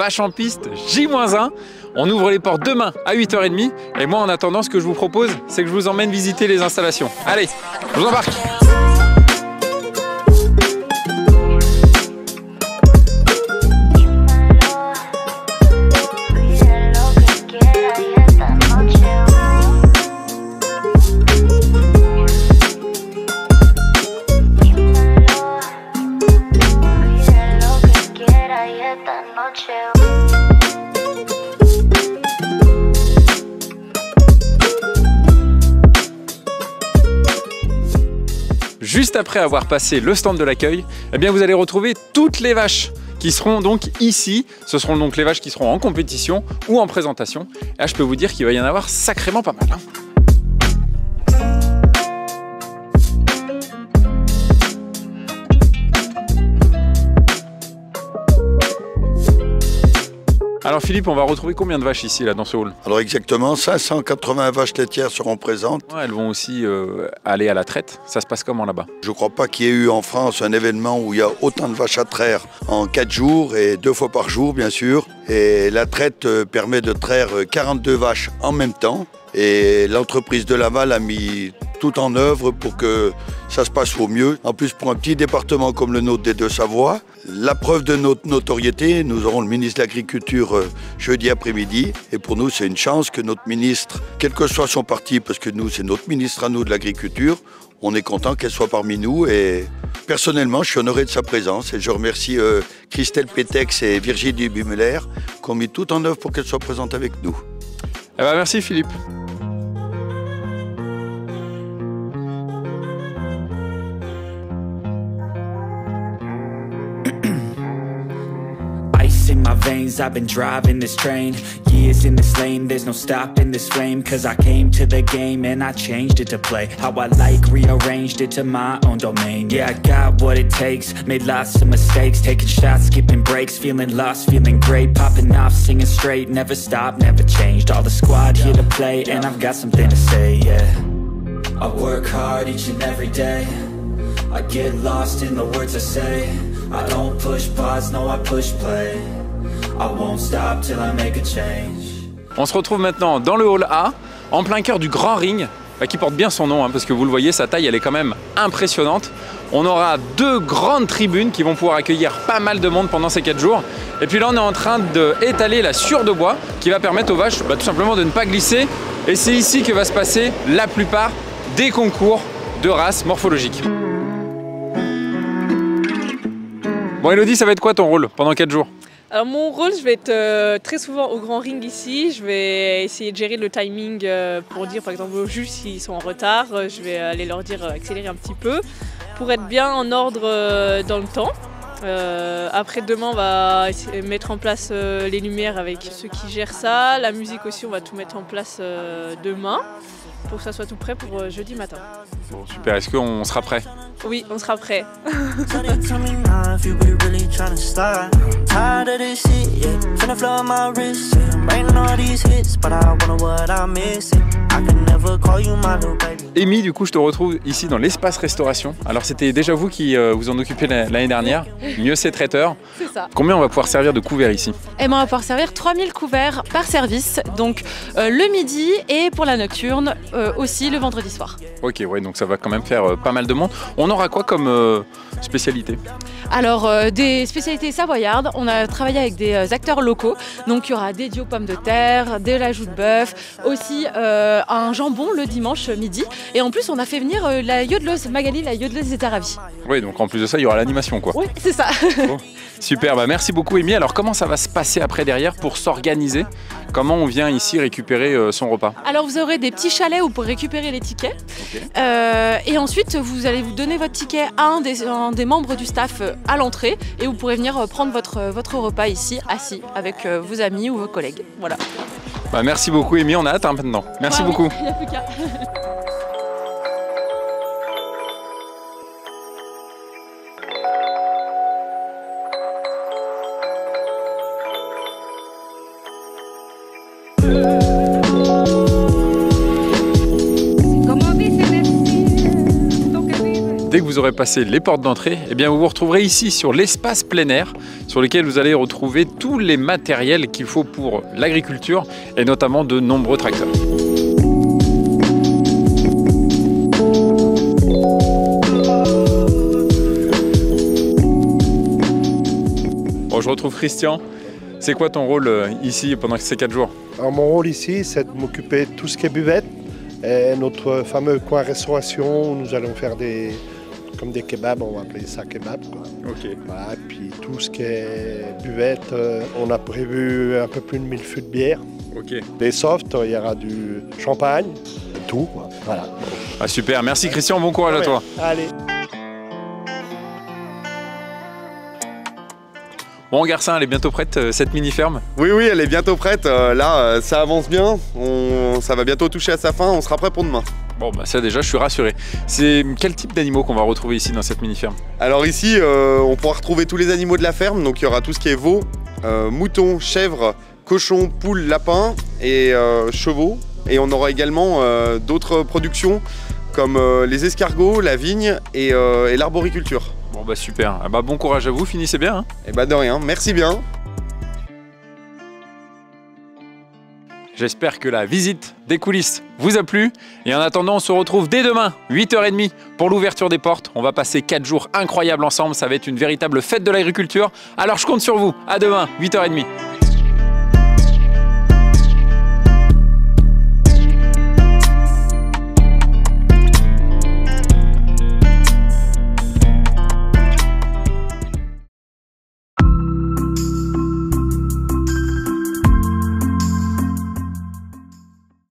vache en piste J-1. On ouvre les portes demain à 8h30. Et moi, en attendant, ce que je vous propose, c'est que je vous emmène visiter les installations. Allez, je vous embarque. Juste après avoir passé le stand de l'accueil, eh bien vous allez retrouver toutes les vaches qui seront donc ici. Ce seront donc les vaches qui seront en compétition ou en présentation. Et là, je peux vous dire qu'il va y en avoir sacrément pas mal. Alors Philippe, on va retrouver combien de vaches ici là dans ce hall? Alors exactement, 580 vaches laitières seront présentes. Ouais, elles vont aussi aller à la traite. Ça se passe comment là-bas? Je ne crois pas qu'il y ait eu en France un événement où il y a autant de vaches à traire en 4 jours et 2 fois par jour bien sûr. Et la traite permet de traire 42 vaches en même temps. Et l'entreprise de Laval a mis tout en œuvre pour que ça se passe au mieux. En plus, pour un petit département comme le nôtre des Deux-Savoie, la preuve de notre notoriété, nous aurons le ministre de l'Agriculture jeudi après-midi. Et pour nous, c'est une chance que notre ministre, quel que soit son parti, parce que nous, c'est notre ministre à nous de l'Agriculture, on est content qu'elle soit parmi nous. Et personnellement, je suis honoré de sa présence. Et je remercie Christelle Pétex et Virginie Bumuller qui ont mis tout en œuvre pour qu'elle soit présente avec nous. Eh ben, merci Philippe. In my veins, I've been driving this train. Years in this lane, there's no stopping this flame. Cause I came to the game and I changed it to play how I like, rearranged it to my own domain. Yeah, I got what it takes, made lots of mistakes, taking shots, skipping breaks, feeling lost, feeling great, popping off, singing straight, never stopped, never changed. All the squad here to play and I've got something to say, yeah. I work hard each and every day, I get lost in the words I say. I don't push pause, no I push play. I won't stop till I make a change. On se retrouve maintenant dans le hall A, en plein cœur du grand ring, qui porte bien son nom, parce que vous le voyez, sa taille elle est quand même impressionnante. On aura 2 grandes tribunes qui vont pouvoir accueillir pas mal de monde pendant ces 4 jours. Et puis là on est en train d'étaler la sciure de bois qui va permettre aux vaches tout simplement de ne pas glisser. Et c'est ici que va se passer la plupart des concours de races morphologiques. Bon Elodie, ça va être quoi ton rôle pendant 4 jours? Alors mon rôle, je vais être très souvent au grand ring ici. Je vais essayer de gérer le timing pour dire par exemple aux juges s'ils sont en retard. Je vais aller leur dire accélérer un petit peu pour être bien en ordre dans le temps. Après demain on va mettre en place les lumières avec ceux qui gèrent ça. La musique aussi, on va tout mettre en place demain pour que ça soit tout prêt pour jeudi matin. Bon, super, est-ce qu'on sera prêt? Oui, on sera prêt. Amy, du coup, je te retrouve ici dans l'espace restauration. Alors, c'était déjà vous qui vous en occupez l'année dernière. Mieux c'est traiteur. C'est ça. Combien on va pouvoir servir de couverts ici? Et ben, on va pouvoir servir 3000 couverts par service, donc le midi et pour la nocturne aussi le vendredi soir. Ok, ouais, donc ça va quand même faire pas mal de monde. On aura quoi comme spécialité? Alors, des spécialités savoyardes. On a travaillé avec des acteurs locaux. Donc, il y aura des dios pommes de terre, de la joue de bœuf, aussi un jambon le dimanche midi. Et en plus, on a fait venir la yodeleuse, Magali, la yodeleuse était ravie. Oui, donc en plus de ça, il y aura l'animation, quoi. Oui, c'est ça. Bon, super, bah merci beaucoup, Amy. Alors, comment ça va se passer après derrière pour s'organiser? Comment on vient ici récupérer son repas? Alors, vous aurez des petits chalets où vous pourrez récupérer les tickets. Okay. Et ensuite, vous allez vous donner votre ticket à un des membres du staff à l'entrée et vous pourrez venir prendre votre repas ici, assis, avec vos amis ou vos collègues. Voilà. Bah, merci beaucoup, Amy. On a hâte maintenant. Merci beaucoup. Il n'y a plus qu'à. dès que vous aurez passé les portes d'entrée, eh bien vous vous retrouverez ici sur l'espace plein air sur lequel vous allez retrouver tous les matériels qu'il faut pour l'agriculture et notamment de nombreux tracteurs. Bon, je retrouve Christian. C'est quoi ton rôle ici pendant ces 4 jours? Alors, mon rôle ici, c'est de m'occuper de tout ce qui est buvette et notre fameux coin restauration où nous allons faire comme des kebabs, on va appeler ça kebab, quoi. Ok. Voilà, et puis tout ce qui est buvette, on a prévu un peu plus de 1000 fûts de bière. Ok. Des softs, il y aura du champagne, tout, quoi. Voilà. Ah, super, merci Christian, bon courage à toi. Allez. Bon Garcin, elle est bientôt prête cette mini-ferme? Oui, elle est bientôt prête. Là, ça avance bien. Ça va bientôt toucher à sa fin. On sera prêt pour demain. Bon, bah ça déjà, je suis rassuré. C'est quel type d'animaux qu'on va retrouver ici dans cette mini-ferme? Alors ici, on pourra retrouver tous les animaux de la ferme. Donc il y aura tout ce qui est veaux, moutons, chèvres, cochons, poules, lapins et chevaux. Et on aura également d'autres productions comme les escargots, la vigne et l'arboriculture. Bon bah super, ah bah bon courage à vous, finissez bien hein. Et bah de rien, merci bien. J'espère que la visite des coulisses vous a plu. Et en attendant, on se retrouve dès demain, 8h30 pour l'ouverture des portes. On va passer 4 jours incroyables ensemble, ça va être une véritable fête de l'agriculture. Alors je compte sur vous, à demain, 8h30.